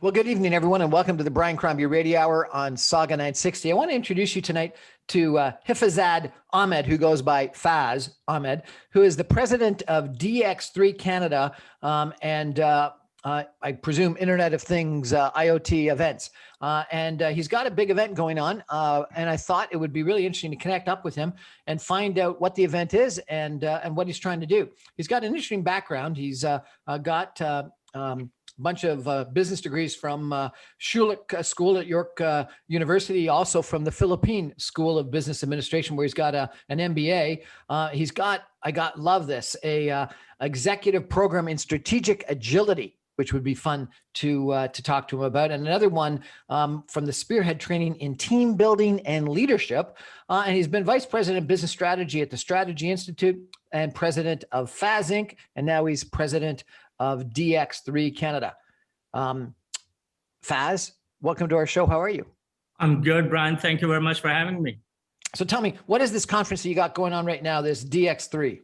Well, good evening, everyone, and welcome to the Brian Crombie Radio Hour on Saga 960. I want to introduce you tonight to Faz Ahmad, who goes by Faz Ahmad, who is the president of DX3 Canada and I presume Internet of Things, IoT events. And he's got a big event going on. And I thought it would be really interesting to connect up with him and find out what the event is and what he's trying to do. He's got an interesting background. He's got bunch of business degrees from Schulich School at York University, also from the Philippine School of Business Administration, where he's got an MBA. He's got, love this, a executive program in strategic agility, which would be fun to talk to him about. And another one from the Spearhead Training in Team Building and Leadership. And he's been Vice President of Business Strategy at the Strategy Institute and President of Faz Inc. And now he's President of DX3 Canada. Faz, welcome to our show. How are you? I'm good, Brian. Thank you very much for having me. So tell me, what is this conference that you got going on right now, this DX3?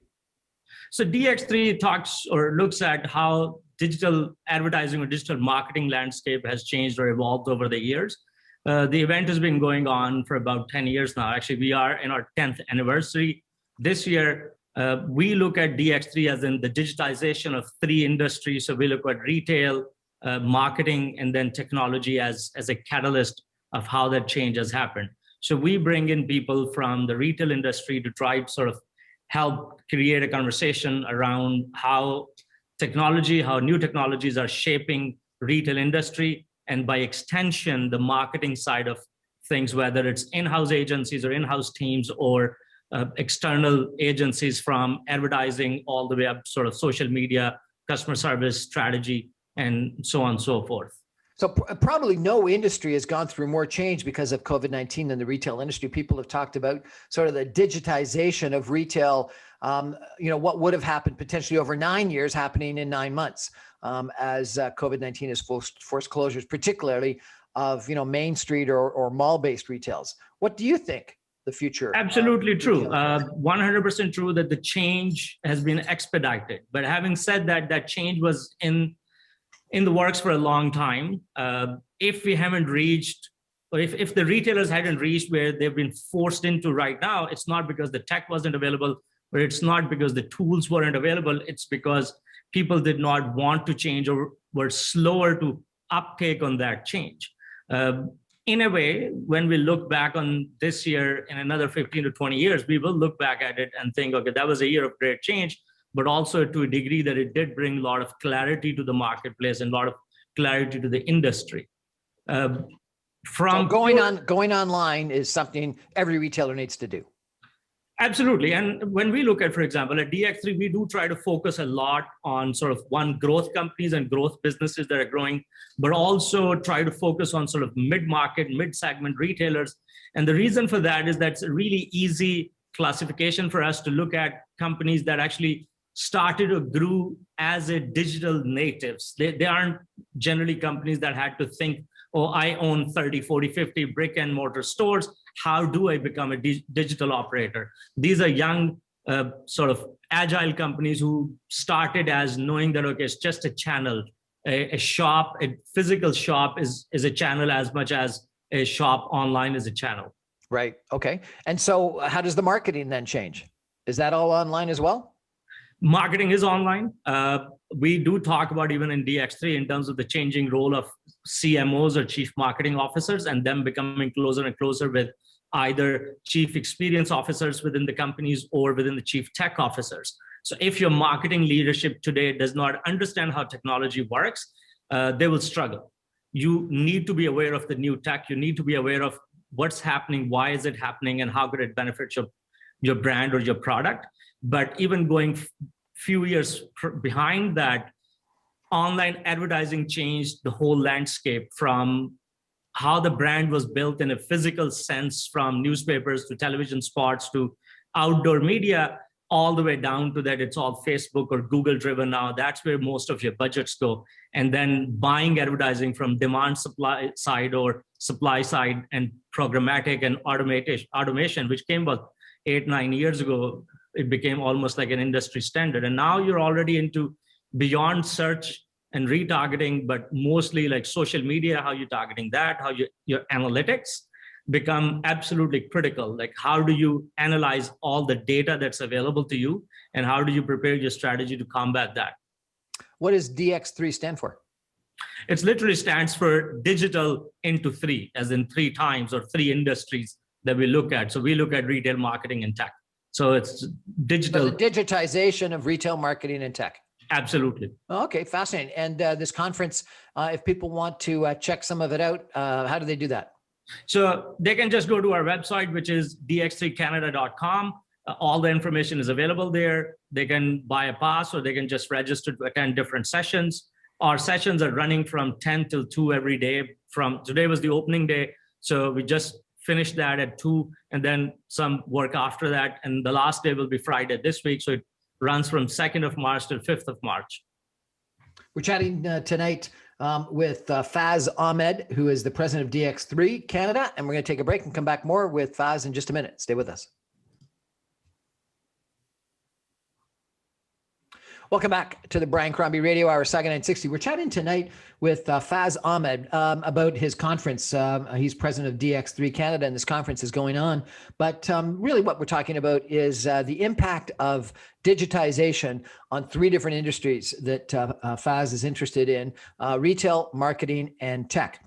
So DX3 talks or looks at how digital advertising or digital marketing landscape has changed or evolved over the years. The event has been going on for about 10 years now. Actually, we are in our 10th anniversary. This year, we look at DX3 as in the digitization of three industries. So we look at retail, marketing, and then technology as a catalyst of how that change has happened. So we bring in people from the retail industry to try to sort of help create a conversation around how new technologies are shaping retail industry, and by extension, the marketing side of things, whether it's in-house agencies or in-house teams or external agencies, from advertising all the way up sort of social media, customer service, strategy, and so on and so forth. So probably no industry has gone through more change because of COVID-19 than the retail industry. People have talked about sort of the digitization of retail, what would have happened potentially over 9 years happening in 9 months as COVID-19 has forced closures, particularly of, Main Street or mall-based retails. What do you think the future? Absolutely true. 100% true that the change has been expedited. But having said that, that change was in the works for a long time. If we haven't reached, or if the retailers hadn't reached where they've been forced into right now, it's not because the tech wasn't available, or it's not because the tools weren't available. It's because people did not want to change or were slower to uptake on that change. In a way, when we look back on this year in another 15 to 20 years, we will look back at it and think, okay, that was a year of great change, but also to a degree that it did bring a lot of clarity to the marketplace and a lot of clarity to the industry. So going online is something every retailer needs to do. Absolutely. And when we look at, for example, at DX3, we do try to focus a lot on sort of growth companies and growth businesses that are growing, but also try to focus on sort of mid-market, mid-segment retailers. And the reason for that is that's a really easy classification for us to look at companies that actually started or grew as a digital natives. They aren't generally companies that had to think, oh, I own 30, 40, 50 brick and mortar stores. How do I become a digital operator? These are young, sort of agile companies who started as knowing that, okay, it's just a channel. A shop, a physical shop is a channel as much as a shop online is a channel. Right. Okay. And so how does the marketing then change? Is that all online as well? Marketing is online. We do talk about, even in DX3, in terms of the changing role of CMOs or chief marketing officers, and them becoming closer and closer with either chief experience officers within the companies or within the chief tech officers. So if your marketing leadership today does not understand how technology works, they will struggle. You need to be aware of the new tech. You need to be aware of what's happening, why is it happening, and how could it benefit your brand or your product. But even going few years behind that, online advertising changed the whole landscape, from how the brand was built in a physical sense, from newspapers to television spots to outdoor media, all the way down to that it's all Facebook or Google driven now. That's where most of your budgets go. And then buying advertising from demand supply side or supply side, and programmatic and automation, which came about 8-9 years ago, it became almost like an industry standard. And now you're already into beyond search and retargeting, but mostly like social media, how you're targeting that, how your analytics become absolutely critical. Like, how do you analyze all the data that's available to you, and how do you prepare your strategy to combat that? What does DX3 stand for? It literally stands for digital into three, as in three times or three industries that we look at. So we look at retail, marketing, and tech. So it's digital. So the digitization of retail, marketing, and tech. Absolutely. Okay, fascinating. And this conference, if people want to check some of it out, how do they do that? So they can just go to our website, which is dx3canada.com. All the information is available there. They can buy a pass, or they can just register to attend different sessions. Our sessions are running from 10 till 2 every day. From today was the opening day. So we just finished that at 2, and then some work after that. And the last day will be Friday this week. So it runs from 2nd of March to 5th of March. We're chatting tonight with Faz Ahmad, who is the president of DX3 Canada. And we're going to take a break and come back more with Faz in just a minute. Stay with us. Welcome back to the Brian Crombie Radio Hour, Saga 960. We're chatting tonight with Faz Ahmad about his conference. He's president of DX3 Canada, and this conference is going on. But really what we're talking about is the impact of digitization on 3 different industries that Faz is interested in, retail, marketing, and tech.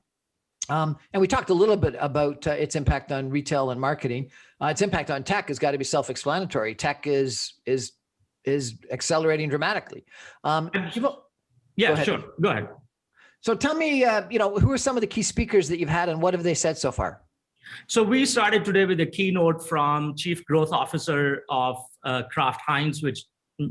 And we talked a little bit about its impact on retail and marketing. Its impact on tech has got to be self-explanatory. Tech is accelerating dramatically. Yeah, sure. Go ahead. So tell me, who are some of the key speakers that you've had, and what have they said so far? So we started today with a keynote from Chief Growth Officer of Kraft Heinz, which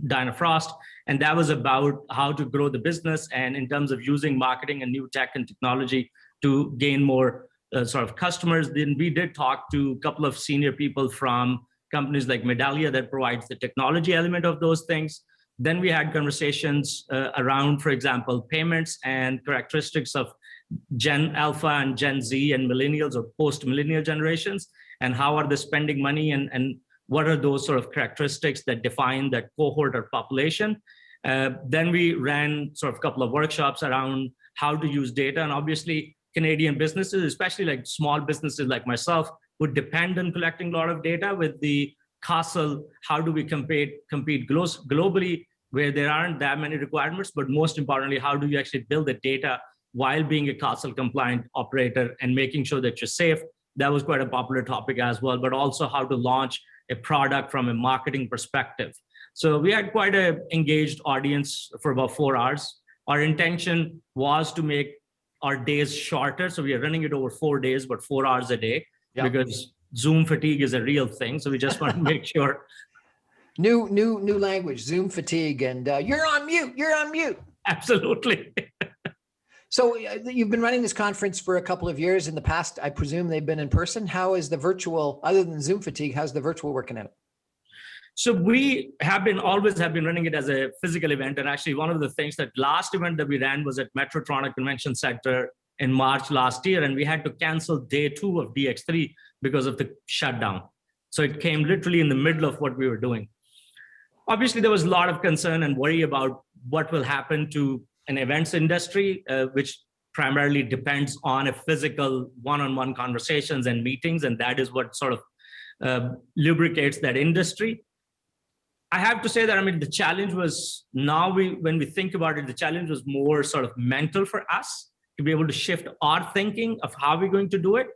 Diana Frost, and that was about how to grow the business and in terms of using marketing and new tech and technology to gain more sort of customers. Then we did talk to a couple of senior people from companies like Medallia that provides the technology element of those things. Then we had conversations around, for example, payments and characteristics of Gen Alpha and Gen Z and millennials or post-millennial generations, and how are they spending money, and what are those sort of characteristics that define that cohort or population. Then we ran sort of a couple of workshops around how to use data, and obviously Canadian businesses, especially like small businesses like myself, would depend on collecting a lot of data with the castle. How do we compete globally where there aren't that many requirements, but most importantly, how do you actually build the data while being a castle compliant operator and making sure that you're safe? That was quite a popular topic as well, but also how to launch a product from a marketing perspective. So we had quite an engaged audience for about 4 hours. Our intention was to make our days shorter. So we are running it over 4 days, but 4 hours a day. Yep. Because Zoom fatigue is a real thing. So we just want to make sure. New language, Zoom fatigue, and you're on mute. Absolutely. So you've been running this conference for a couple of years. In the past, I presume they've been in person. How is the virtual, other than Zoom fatigue, how's the virtual working out? So we always have been running it as a physical event. And actually one of the things, that last event that we ran was at Metro Toronto Convention Center in March last year, and we had to cancel day 2 of DX3 because of the shutdown. So it came literally in the middle of what we were doing. Obviously, there was a lot of concern and worry about what will happen to an events industry, which primarily depends on a physical one-on-one conversations and meetings, and that is what sort of lubricates that industry. I have to say that, the challenge was, when we think about it, the challenge was more sort of mental for us, to be able to shift our thinking of how we're going to do it.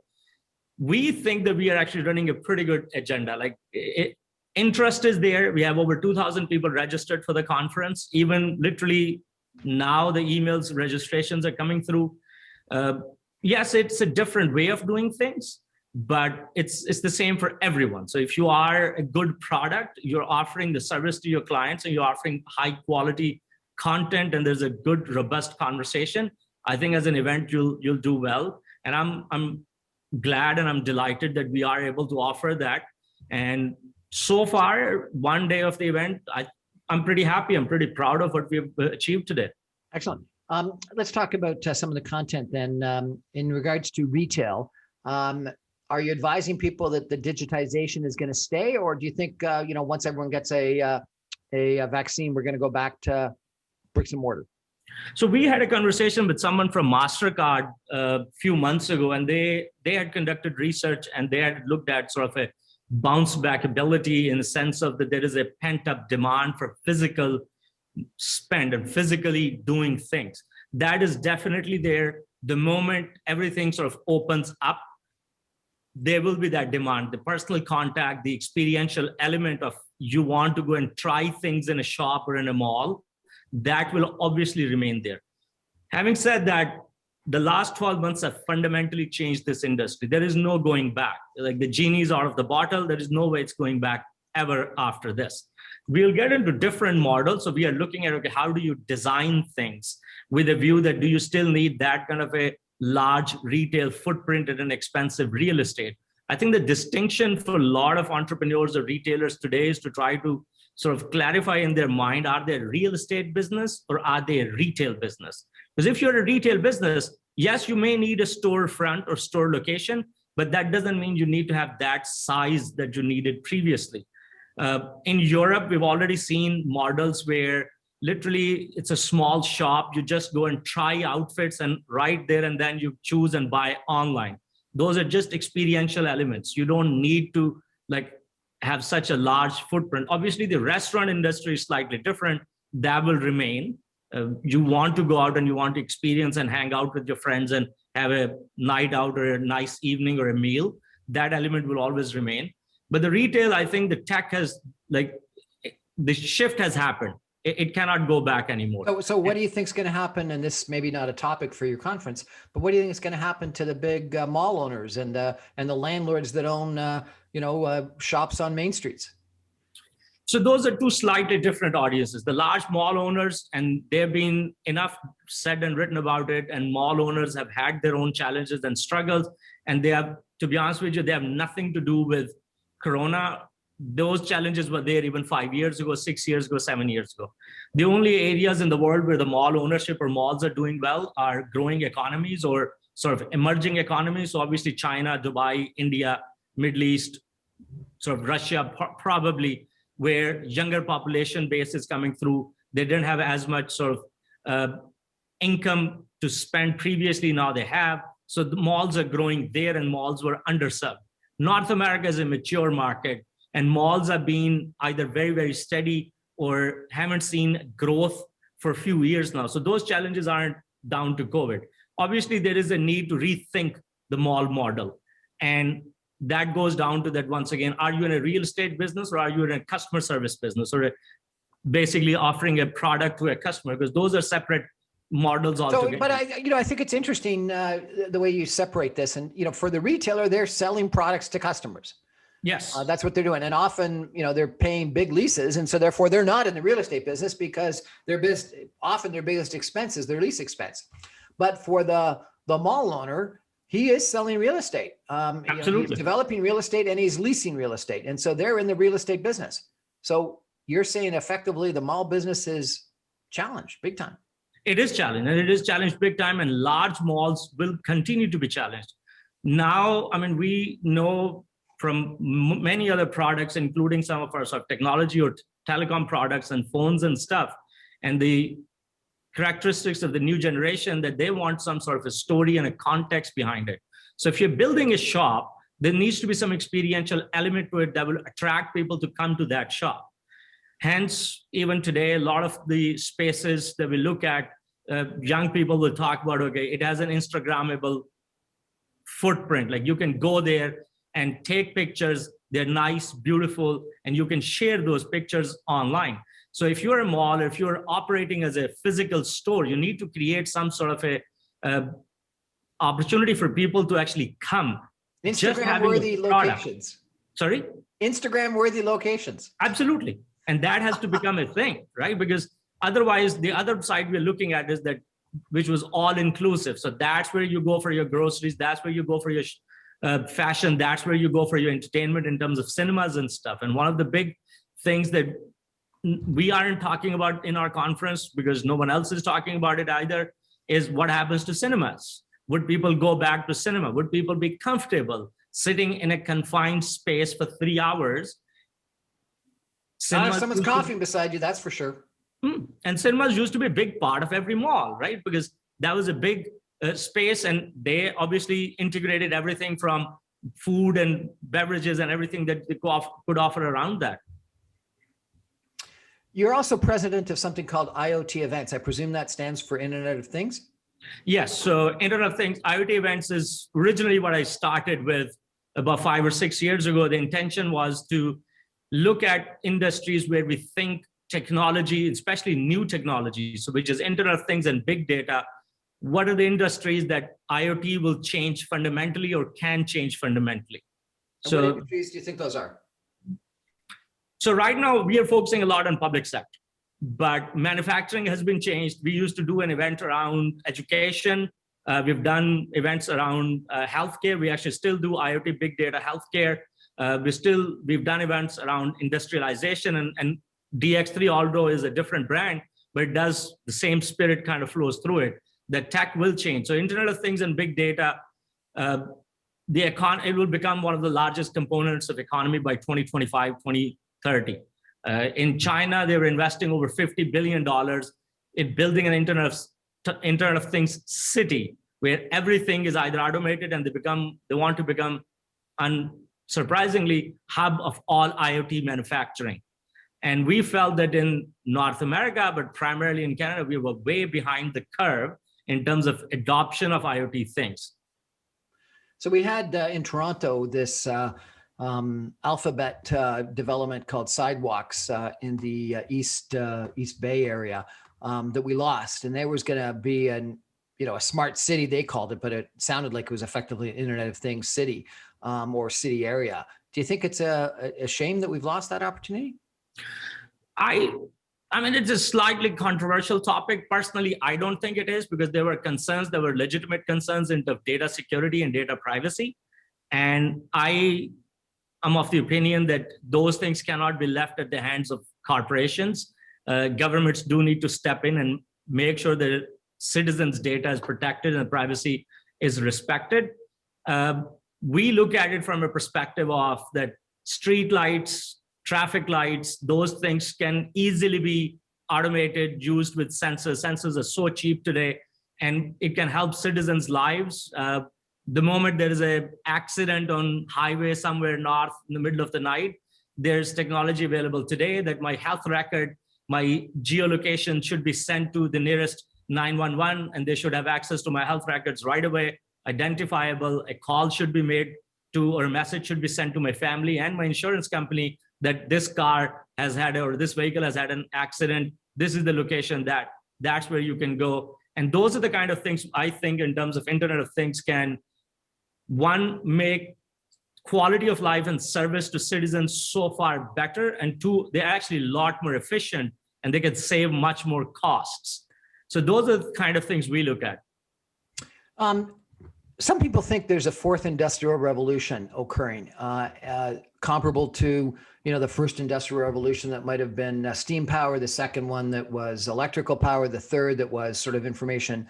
We think that we are actually running a pretty good agenda. Interest is there. We have over 2,000 people registered for the conference. Even literally now the emails, registrations are coming through. Yes, it's a different way of doing things, but it's the same for everyone. So if you are a good product, you're offering the service to your clients and you're offering high quality content, and there's a good, robust conversation, I think as an event, you'll do well. And I'm glad and I'm delighted that we are able to offer that. And so far, one day of the event, I'm pretty happy. I'm pretty proud of what we've achieved today. Excellent. Let's talk about some of the content then. In regards to retail, are you advising people that the digitization is going to stay, or do you think once everyone gets a vaccine, we're going to go back to bricks and mortar? So we had a conversation with someone from MasterCard a few months ago, and they had conducted research and they had looked at sort of a bounce back ability in the sense of that there is a pent up demand for physical spend and physically doing things. That is definitely there. The moment everything sort of opens up, there will be that demand, the personal contact, the experiential element of you want to go and try things in a shop or in a mall, that will obviously remain there. Having said that, the last 12 months have fundamentally changed this industry. There is no going back. Like the genie's out of the bottle. There is no way it's going back ever after this. We'll get into different models. So we are looking at, okay, how do you design things with a view that do you still need that kind of a large retail footprint and an expensive real estate? I think the distinction for a lot of entrepreneurs or retailers today is to try to sort of clarify in their mind, are they a real estate business or are they a retail business? Because if you're a retail business, yes, you may need a storefront or store location, but that doesn't mean you need to have that size that you needed previously. In Europe, we've already seen models where literally it's a small shop. You just go and try outfits and right there and then you choose and buy online. Those are just experiential elements. You don't need to like have such a large footprint. Obviously, the restaurant industry is slightly different. That will remain. You want to go out and you want to experience and hang out with your friends and have a night out or a nice evening or a meal. That element will always remain. But the retail, I think the tech has, like, the shift has happened. It cannot go back anymore. So what do you think is going to happen? And this may be not a topic for your conference, but what do you think is going to happen to the big mall owners and the landlords that own, shops on main streets? So those are two slightly different audiences. The large mall owners, and there have been enough said and written about it, and mall owners have had their own challenges and struggles. And they have, to be honest with you, they have nothing to do with Corona. Those challenges were there even 5 years ago, 6 years ago, 7 years ago. The only areas in the world where the mall ownership or malls are doing well are growing economies or sort of emerging economies. So obviously China, Dubai, India, Middle East, sort of Russia, probably, where younger population base is coming through. They didn't have as much sort of income to spend previously. Now they have. So the malls are growing there and malls were underserved. North America is a mature market. And malls have been either very, very steady or haven't seen growth for a few years now. So those challenges aren't down to COVID. Obviously, there is a need to rethink the mall model. And that goes down to that once again, are you in a real estate business or are you in a customer service business or basically offering a product to a customer? Because those are separate models altogether. So, but I think it's interesting the way you separate this. And, for the retailer, they're selling products to customers. Yes. That's what they're doing. And often, they're paying big leases. And so therefore they're not in the real estate business because often their biggest expense is their lease expense. But for the mall owner, he is selling real estate. Absolutely. He's developing real estate and he's leasing real estate. And so they're in the real estate business. So you're saying effectively the mall business is challenged big time. It is challenged, and it is challenged big time, and large malls will continue to be challenged. Now, we know from many other products, including some of our sort of technology or telecom products and phones and stuff, and the characteristics of the new generation that they want some sort of a story and a context behind it. So if you're building a shop, there needs to be some experiential element to it that will attract people to come to that shop. Hence, even today, a lot of the spaces that we look at, young people will talk about, okay, it has an Instagrammable footprint. Like you can go there and take pictures, they're nice, beautiful, and you can share those pictures online. So if you're a mall, or if you're operating as a physical store, you need to create some sort of a opportunity for people to actually come. Instagram-worthy locations. Sorry? Instagram-worthy locations. Absolutely. And that has to become a thing, right? Because otherwise, the other side we're looking at is that, which was all-inclusive. So that's where you go for your groceries. That's where you go for your fashion. That's where you go for your entertainment in terms of cinemas and stuff. And one of the big things that we aren't talking about in our conference, because no one else is talking about it either, is what happens to cinemas. Would people go back to cinema? Would people be comfortable sitting in a confined space for 3 hours? Someone's coughing beside you, that's for sure. And cinemas used to be a big part of every mall, right? Because that was a big space, and they obviously integrated everything from food and beverages and everything that they could offer around that. You're also president of something called IoT Events. I presume that stands for Internet of Things? Yes. So Internet of Things, IoT Events is originally what I started with about 5 or 6 years ago. The intention was to look at industries where we think technology, especially new technology, so which is Internet of Things and big data. What are the industries that IoT will change fundamentally or can change fundamentally? And what industries do you think those are? So right now we are focusing a lot on public sector, but manufacturing has been changed. We used to do an event around education. We've done events around healthcare. We actually still do IoT, big data, healthcare. We've done events around industrialization, and DX3, although is a different brand, but it does the same spirit kind of flows through it. The tech will change. So Internet of Things and big data, it will become one of the largest components of economy by 2025, 2030. In China, they were investing over $50 billion in building an Internet of Things city where everything is either automated and they want to become, unsurprisingly, hub of all IoT manufacturing. And we felt that in North America, but primarily in Canada, we were way behind the curve in terms of adoption of IoT things. So we had in Toronto this alphabet development called Sidewalks in the East Bay area that we lost, and there was going to be a smart city, they called it, but it sounded like it was effectively an Internet of Things city or city area. Do you think it's a shame that we've lost that opportunity? I mean, it's a slightly controversial topic. Personally, I don't think it is, because there were legitimate concerns into data security and data privacy. And I am of the opinion that those things cannot be left at the hands of corporations. Governments do need to step in and make sure that citizens' data is protected and privacy is respected. We look at it from a perspective of that street lights, traffic lights, those things can easily be automated, used with sensors. Sensors are so cheap today, and it can help citizens' lives. The moment there is an accident on highway somewhere north in the middle of the night, there's technology available today that my health record, my geolocation should be sent to the nearest 911, and they should have access to my health records right away, identifiable. A call should be made to, or a message should be sent to my family and my insurance company that this car has had, or this vehicle has had an accident. This is the location that's where you can go. And those are the kind of things I think in terms of Internet of Things can, one, make quality of life and service to citizens so far better, and two, they're actually a lot more efficient and they can save much more costs. So those are the kind of things we look at. Some people think there's a fourth industrial revolution occurring, comparable to the first industrial revolution that might have been steam power, the second one that was electrical power, the third that was sort of information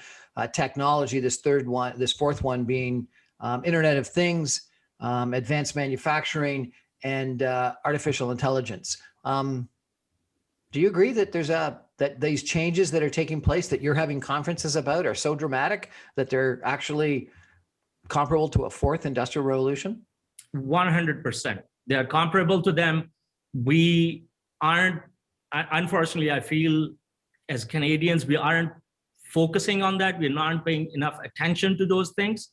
technology, this fourth one being Internet of Things, advanced manufacturing, and artificial intelligence. Do you agree that that these changes that are taking place that you're having conferences about are so dramatic that they're actually comparable to a fourth industrial revolution? 100%. They are comparable to them. We aren't, unfortunately, I feel as Canadians, we aren't focusing on that. We're not paying enough attention to those things.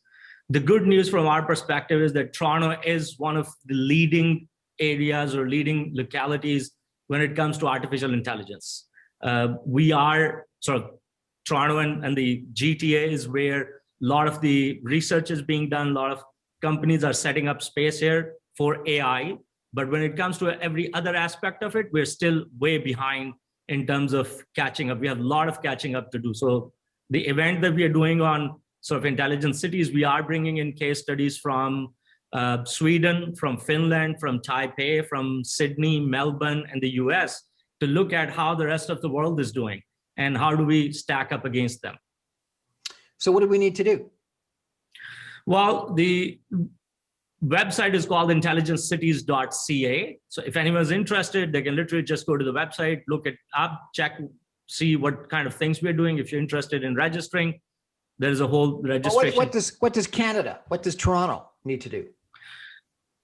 The good news from our perspective is that Toronto is one of the leading areas or leading localities when it comes to artificial intelligence. We are sort of Toronto and the GTA is where a lot of the research is being done. A lot of companies are setting up space here for AI. But when it comes to every other aspect of it, we're still way behind in terms of catching up. We have a lot of catching up to do. So the event that we are doing on sort of intelligent cities, we are bringing in case studies from Sweden, from Finland, from Taipei, from Sydney, Melbourne, and the US to look at how the rest of the world is doing and how do we stack up against them. So what do we need to do? Well, the website is called intelligencities.ca. So if anyone's interested, they can literally just go to the website, look it up, check see what kind of things we're doing. If you're interested in registering, there's a whole Well, registration. what does Canada, what does Toronto need to do?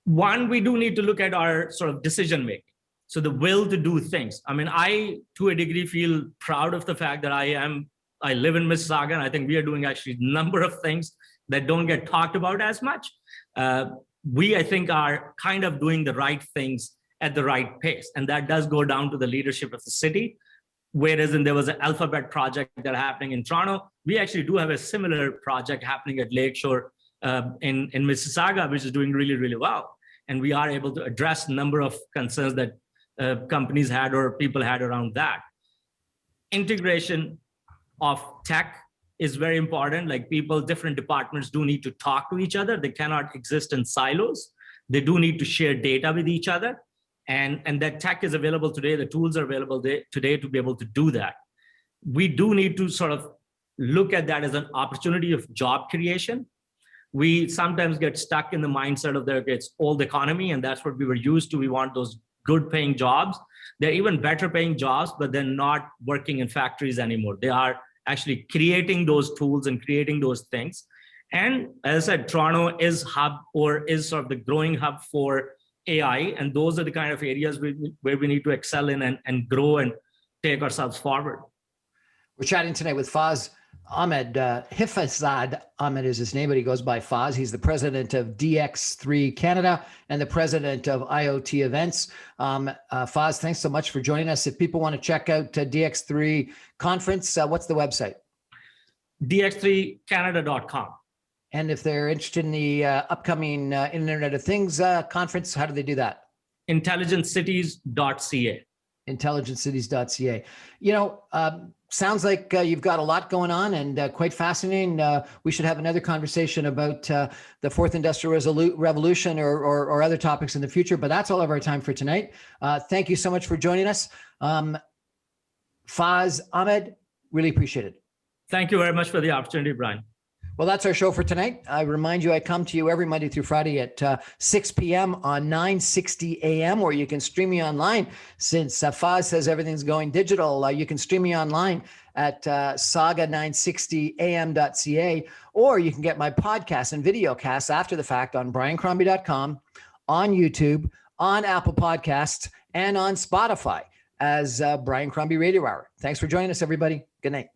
One, we do need to look at our sort of decision making. So the will to do things. I mean, I, to a degree, feel proud of the fact that I live in Mississauga, and I think we are doing actually a number of things that don't get talked about as much. I think, are kind of doing the right things at the right pace. And that does go down to the leadership of the city. Whereas there was an alphabet project that happening in Toronto, we actually do have a similar project happening at Lakeshore in Mississauga, which is doing really, really well. And we are able to address a number of concerns that companies had or people had around that. Integration of tech is very important. Like people, different departments do need to talk to each other. They cannot exist in silos. They do need to share data with each other. And that tech is available today. The tools are available today to be able to do that. We do need to sort of look at that as an opportunity of job creation. We sometimes get stuck in the mindset of it's old economy, and that's what we were used to. We want those good paying jobs. They're even better paying jobs, but they're not working in factories anymore. They are actually creating those tools and creating those things. And as I said, Toronto is sort of the growing hub for AI. And those are the kind of areas where we need to excel in and grow and take ourselves forward. We're chatting tonight with Faz Ahmad. Hifazad Ahmad is his name, but he goes by Faz. He's the president of DX3 Canada and the president of IoT Events. Faz, thanks so much for joining us. If people want to check out DX3 conference, what's the website? dx3canada.com. And if they're interested in the upcoming Internet of Things conference, how do they do that? intelligencities.ca. intelligencities.ca. Sounds like you've got a lot going on and quite fascinating. We should have another conversation about the fourth industrial revolution or other topics in the future, but that's all of our time for tonight. Thank you so much for joining us. Faz Ahmad, really appreciate it. Thank you very much for the opportunity, Brian. Well, that's our show for tonight. I remind you, I come to you every Monday through Friday at 6 p.m. on 960 a.m., or you can stream me online. Since Faz says everything's going digital, you can stream me online at saga960am.ca, or you can get my podcast and video casts after the fact on briancrombie.com, on YouTube, on Apple Podcasts, and on Spotify as Brian Crombie Radio Hour. Thanks for joining us, everybody. Good night.